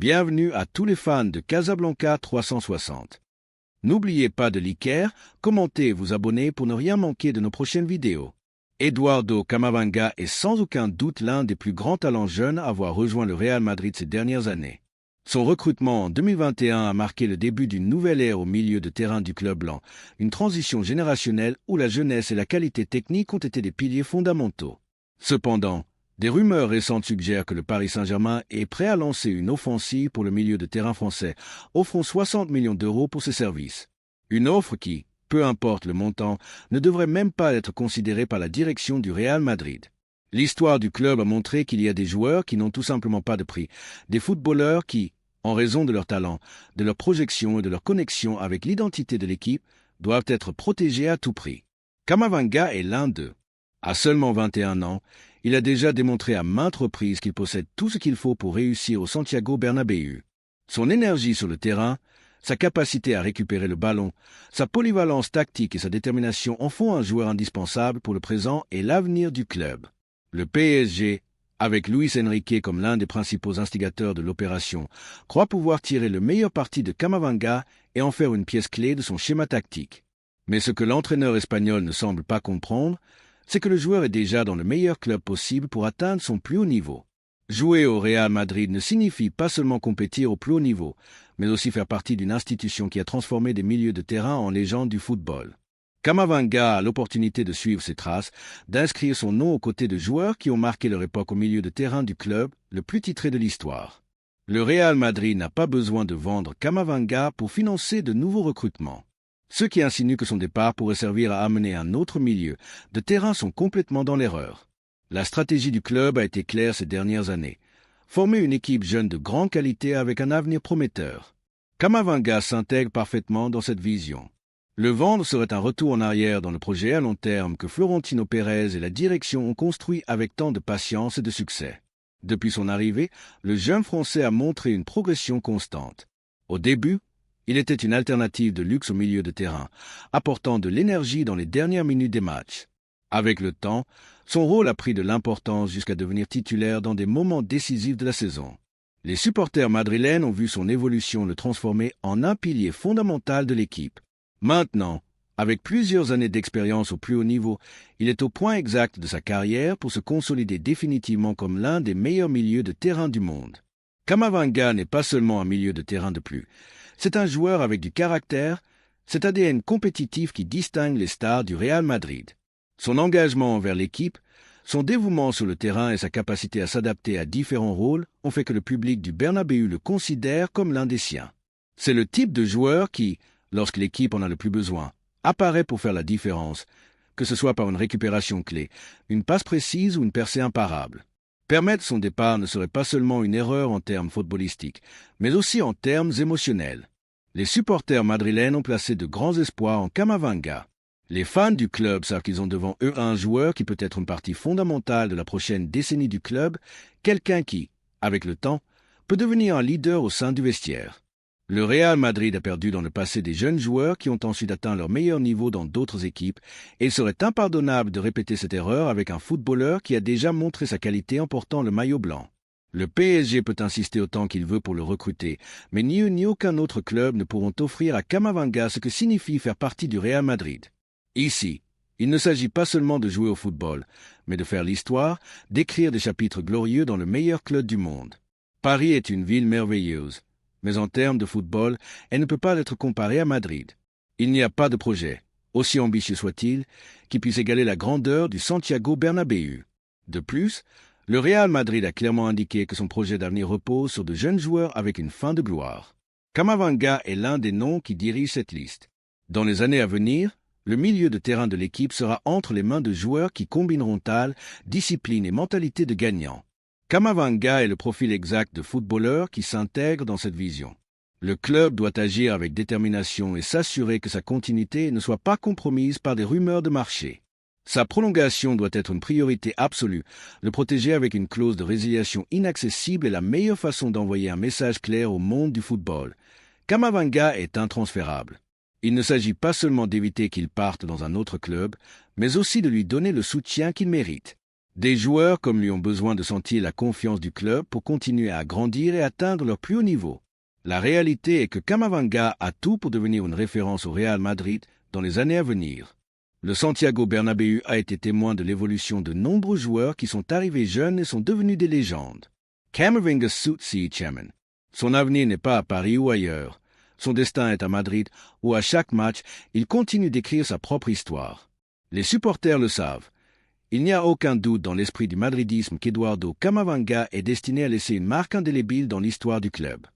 Bienvenue à tous les fans de Casablanca 360. N'oubliez pas de liker, commenter et vous abonner pour ne rien manquer de nos prochaines vidéos. Eduardo Camavinga est sans aucun doute l'un des plus grands talents jeunes à avoir rejoint le Real Madrid ces dernières années. Son recrutement en 2021 a marqué le début d'une nouvelle ère au milieu de terrain du club blanc, une transition générationnelle où la jeunesse et la qualité technique ont été des piliers fondamentaux. Cependant, des rumeurs récentes suggèrent que le Paris Saint-Germain est prêt à lancer une offensive pour le milieu de terrain français, offrant 60 millions d'euros pour ses services. Une offre qui, peu importe le montant, ne devrait même pas être considérée par la direction du Real Madrid. L'histoire du club a montré qu'il y a des joueurs qui n'ont tout simplement pas de prix, des footballeurs qui, en raison de leur talent, de leur projection et de leur connexion avec l'identité de l'équipe, doivent être protégés à tout prix. Camavinga est l'un d'eux. À seulement 21 ans, il a déjà démontré à maintes reprises qu'il possède tout ce qu'il faut pour réussir au Santiago Bernabéu. Son énergie sur le terrain, sa capacité à récupérer le ballon, sa polyvalence tactique et sa détermination en font un joueur indispensable pour le présent et l'avenir du club. Le PSG, avec Luis Enrique comme l'un des principaux instigateurs de l'opération, croit pouvoir tirer le meilleur parti de Camavinga et en faire une pièce clé de son schéma tactique. Mais ce que l'entraîneur espagnol ne semble pas comprendre, c'est que le joueur est déjà dans le meilleur club possible pour atteindre son plus haut niveau. Jouer au Real Madrid ne signifie pas seulement compétir au plus haut niveau, mais aussi faire partie d'une institution qui a transformé des milieux de terrain en légendes du football. Camavinga a l'opportunité de suivre ses traces, d'inscrire son nom aux côtés de joueurs qui ont marqué leur époque au milieu de terrain du club le plus titré de l'histoire. Le Real Madrid n'a pas besoin de vendre Camavinga pour financer de nouveaux recrutements. Ceux qui insinuent que son départ pourrait servir à amener un autre milieu de terrain sont complètement dans l'erreur. La stratégie du club a été claire ces dernières années. Former une équipe jeune de grande qualité avec un avenir prometteur. Camavinga s'intègre parfaitement dans cette vision. Le vendre serait un retour en arrière dans le projet à long terme que Florentino Pérez et la direction ont construit avec tant de patience et de succès. Depuis son arrivée, le jeune Français a montré une progression constante. Au début, il était une alternative de luxe au milieu de terrain, apportant de l'énergie dans les dernières minutes des matchs. Avec le temps, son rôle a pris de l'importance jusqu'à devenir titulaire dans des moments décisifs de la saison. Les supporters madrilènes ont vu son évolution le transformer en un pilier fondamental de l'équipe. Maintenant, avec plusieurs années d'expérience au plus haut niveau, il est au point exact de sa carrière pour se consolider définitivement comme l'un des meilleurs milieux de terrain du monde. Camavinga n'est pas seulement un milieu de terrain de plus. C'est un joueur avec du caractère, cet ADN compétitif qui distingue les stars du Real Madrid. Son engagement envers l'équipe, son dévouement sur le terrain et sa capacité à s'adapter à différents rôles ont fait que le public du Bernabéu le considère comme l'un des siens. C'est le type de joueur qui, lorsque l'équipe en a le plus besoin, apparaît pour faire la différence, que ce soit par une récupération clé, une passe précise ou une percée imparable. Permettre son départ ne serait pas seulement une erreur en termes footballistiques, mais aussi en termes émotionnels. Les supporters madrilènes ont placé de grands espoirs en Camavinga. Les fans du club savent qu'ils ont devant eux un joueur qui peut être une partie fondamentale de la prochaine décennie du club, quelqu'un qui, avec le temps, peut devenir un leader au sein du vestiaire. Le Real Madrid a perdu dans le passé des jeunes joueurs qui ont ensuite atteint leur meilleur niveau dans d'autres équipes, et il serait impardonnable de répéter cette erreur avec un footballeur qui a déjà montré sa qualité en portant le maillot blanc. Le PSG peut insister autant qu'il veut pour le recruter, mais ni eux ni aucun autre club ne pourront offrir à Camavinga ce que signifie faire partie du Real Madrid. Ici, il ne s'agit pas seulement de jouer au football, mais de faire l'histoire, d'écrire des chapitres glorieux dans le meilleur club du monde. Paris est une ville merveilleuse, mais en termes de football, elle ne peut pas être comparée à Madrid. Il n'y a pas de projet, aussi ambitieux soit-il, qui puisse égaler la grandeur du Santiago Bernabéu. De plus, le Real Madrid a clairement indiqué que son projet d'avenir repose sur de jeunes joueurs avec une fin de gloire. Camavinga est l'un des noms qui dirige cette liste. Dans les années à venir, le milieu de terrain de l'équipe sera entre les mains de joueurs qui combineront talent, discipline et mentalité de gagnant. Camavinga est le profil exact de footballeur qui s'intègre dans cette vision. Le club doit agir avec détermination et s'assurer que sa continuité ne soit pas compromise par des rumeurs de marché. Sa prolongation doit être une priorité absolue. Le protéger avec une clause de résiliation inaccessible est la meilleure façon d'envoyer un message clair au monde du football. Camavinga est intransférable. Il ne s'agit pas seulement d'éviter qu'il parte dans un autre club, mais aussi de lui donner le soutien qu'il mérite. Des joueurs comme lui ont besoin de sentir la confiance du club pour continuer à grandir et atteindre leur plus haut niveau. La réalité est que Camavinga a tout pour devenir une référence au Real Madrid dans les années à venir. Le Santiago Bernabéu a été témoin de l'évolution de nombreux joueurs qui sont arrivés jeunes et sont devenus des légendes. Camavinga suit Chairman. Son avenir n'est pas à Paris ou ailleurs. Son destin est à Madrid, où à chaque match, il continue d'écrire sa propre histoire. Les supporters le savent. Il n'y a aucun doute dans l'esprit du madridisme qu'Eduardo Camavinga est destiné à laisser une marque indélébile dans l'histoire du club.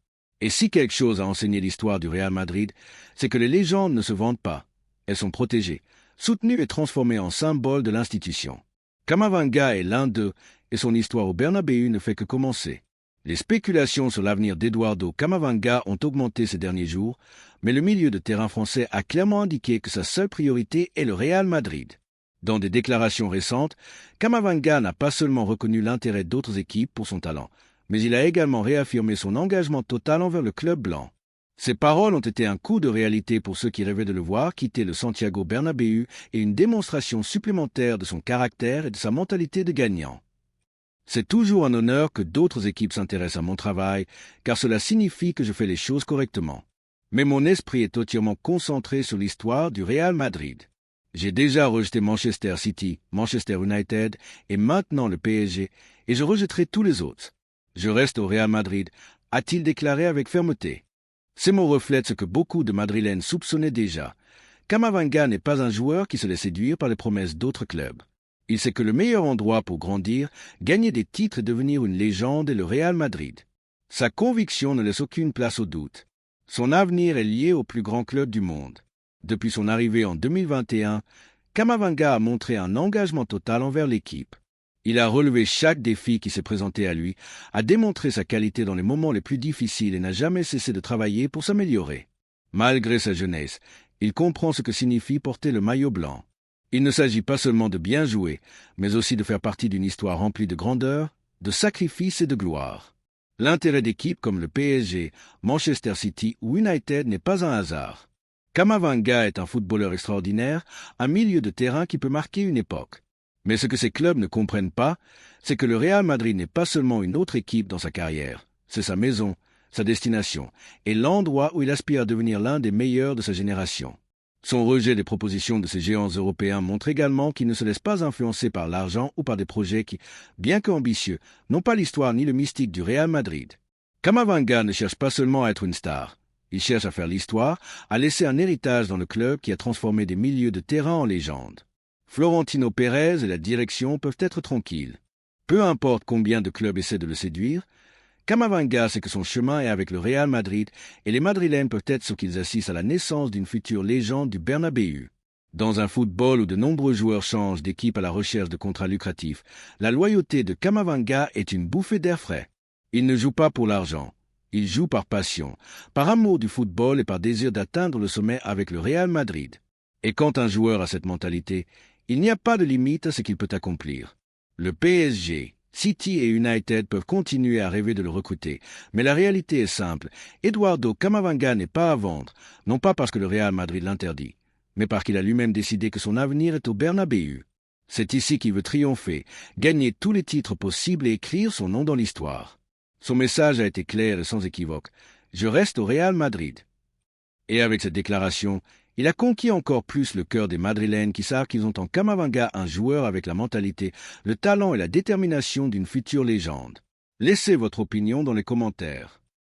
Et si quelque chose a enseigné l'histoire du Real Madrid, c'est que les légendes ne se vendent pas. Elles sont protégées, soutenues et transformées en symboles de l'institution. Camavinga est l'un d'eux, et son histoire au Bernabéu ne fait que commencer. Les spéculations sur l'avenir d'Eduardo Camavinga ont augmenté ces derniers jours, mais le milieu de terrain français a clairement indiqué que sa seule priorité est le Real Madrid. Dans des déclarations récentes, Camavinga n'a pas seulement reconnu l'intérêt d'autres équipes pour son talent, mais il a également réaffirmé son engagement total envers le club blanc. Ces paroles ont été un coup de réalité pour ceux qui rêvaient de le voir quitter le Santiago Bernabéu et une démonstration supplémentaire de son caractère et de sa mentalité de gagnant. C'est toujours un honneur que d'autres équipes s'intéressent à mon travail, car cela signifie que je fais les choses correctement. Mais mon esprit est entièrement concentré sur l'histoire du Real Madrid. J'ai déjà rejeté Manchester City, Manchester United et maintenant le PSG, et je rejetterai tous les autres. Je reste au Real Madrid, a-t-il déclaré avec fermeté. Ces mots reflètent ce que beaucoup de Madrilènes soupçonnaient déjà. Camavinga n'est pas un joueur qui se laisse séduire par les promesses d'autres clubs. Il sait que le meilleur endroit pour grandir, gagner des titres et devenir une légende est le Real Madrid. Sa conviction ne laisse aucune place au doute. Son avenir est lié au plus grand club du monde. Depuis son arrivée en 2021, Camavinga a montré un engagement total envers l'équipe. Il a relevé chaque défi qui s'est présenté à lui, a démontré sa qualité dans les moments les plus difficiles et n'a jamais cessé de travailler pour s'améliorer. Malgré sa jeunesse, il comprend ce que signifie porter le maillot blanc. Il ne s'agit pas seulement de bien jouer, mais aussi de faire partie d'une histoire remplie de grandeur, de sacrifice et de gloire. L'intérêt d'équipes comme le PSG, Manchester City ou United n'est pas un hasard. Camavinga est un footballeur extraordinaire, un milieu de terrain qui peut marquer une époque. Mais ce que ces clubs ne comprennent pas, c'est que le Real Madrid n'est pas seulement une autre équipe dans sa carrière. C'est sa maison, sa destination, et l'endroit où il aspire à devenir l'un des meilleurs de sa génération. Son rejet des propositions de ces géants européens montre également qu'il ne se laisse pas influencer par l'argent ou par des projets qui, bien qu'ambitieux, n'ont pas l'histoire ni le mystique du Real Madrid. Camavinga ne cherche pas seulement à être une star. Il cherche à faire l'histoire, à laisser un héritage dans le club qui a transformé des milieux de terrain en légendes. Florentino Pérez et la direction peuvent être tranquilles. Peu importe combien de clubs essaient de le séduire, Camavinga sait que son chemin est avec le Real Madrid et les Madrilènes peuvent être ceux qu'ils assistent à la naissance d'une future légende du Bernabéu. Dans un football où de nombreux joueurs changent d'équipe à la recherche de contrats lucratifs, la loyauté de Camavinga est une bouffée d'air frais. Il ne joue pas pour l'argent. Il joue par passion, par amour du football et par désir d'atteindre le sommet avec le Real Madrid. Et quand un joueur a cette mentalité, il n'y a pas de limite à ce qu'il peut accomplir. Le PSG, City et United peuvent continuer à rêver de le recruter, mais la réalité est simple. Eduardo Camavinga n'est pas à vendre, non pas parce que le Real Madrid l'interdit, mais parce qu'il a lui-même décidé que son avenir est au Bernabéu. C'est ici qu'il veut triompher, gagner tous les titres possibles et écrire son nom dans l'histoire. Son message a été clair et sans équivoque. Je reste au Real Madrid. Et avec cette déclaration, il a conquis encore plus le cœur des Madrilènes qui savent qu'ils ont en Camavinga un joueur avec la mentalité, le talent et la détermination d'une future légende. Laissez votre opinion dans les commentaires.